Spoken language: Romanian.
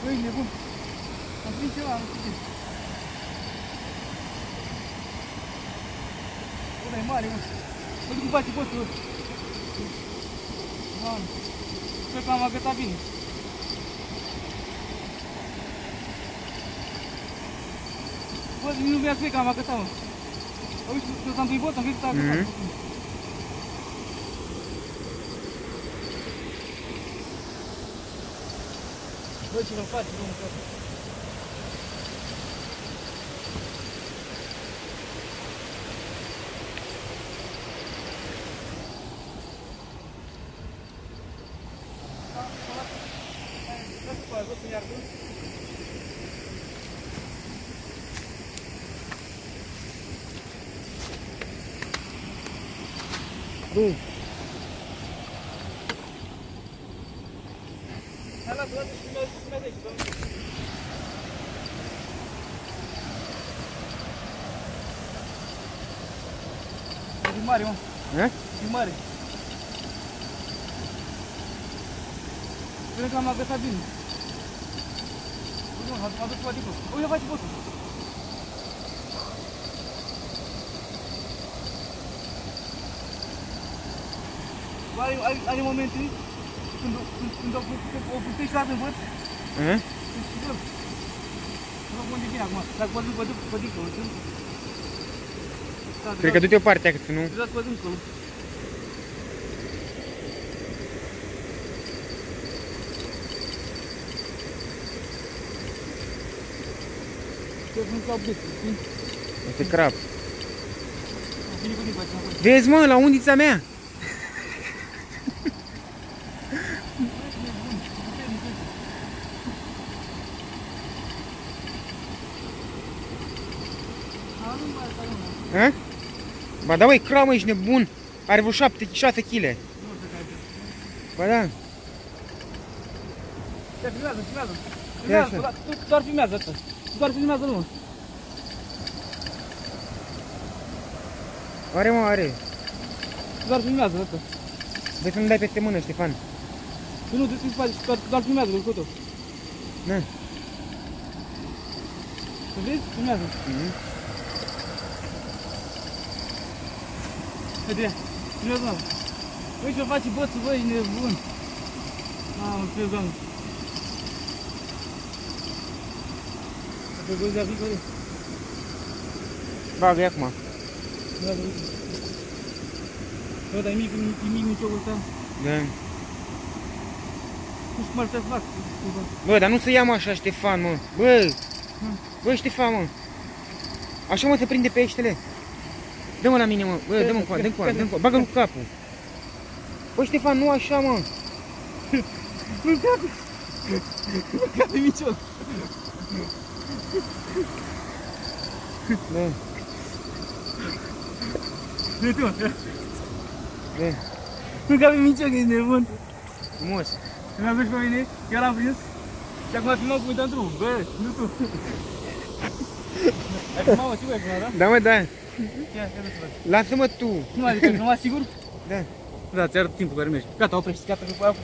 Băi, nebun. Am prins ceva, nu știu ce. Ăla e mare, mă. Mă duc cum face postul ăsta. Doamne. Cred că am agățat bine. Bă, nu mi-a spus că am agățat, mă. Uite, s-am prin bot, am crezut că am agățat. Bă, ce mă face, domnul frate. Bun. Hai, lasă și filmează aici, doamne. E mare, mă. E mare. Cred că am agățat bine. Uite, mă, m-a dus cu adicul. Uite, face botul. Are momente când o putești la în văd. Și bă, nu mă unde vine acum. Dacă vă duc pe dincolo, știu? Cred că du-te o parte, că nu... Vreau să vă dincolo. Este crab. Vezi, mă, la undița mea? Ha? Ba da, băi, crab, mă, ești nebun. Are vreo 6 kg. Ba da. Filmează, filmează. Filmează, doar filmează asta. Doar filmează, nu mă. Are, mă, are. Doar filmează asta. Vezi să nu dai peste mână, Ștefan. Nu, du-te în spate, doar filmează, îl scot-o. Na. Să vezi? Filmează. Uite, filmează, mă. Uite ce face bățul, băi, nebun. Mamă, mulțumesc, doamne. Pe gol de avic, ori. Bagă-i acum. Bă, dar e mic miciocul ăsta. Da. Nu știu cum ar să fac. Bă, dar nu să iau așa, Ștefan, mă. Bă! Bă, Ștefan, mă. Așa, mă, se prinde peștele. Dă-mă la mine, mă. Bă, dă-mă încoa, dă-mi încoa, dă-mi încoa. Bagă-l cu capul. Bă, Ștefan, nu așa, mă. Nu cape. Nu cape micioc. Da. Uite, mă. Da. Nu cape micioc, ești nebun. Frumos. Mi-a văzut pe mine, eu l-am prins. Și acum filmăm cum uitam drumul. Bă, nu tu. Ai filmat, mă, sigur ai filmat, da? Da, mă, da. Ia să văd. Lasă-mă tu. Nu, adică filmat sigur? Da. Da, ți-arăt timpul care mergi. Gata, oprești, gata, că aia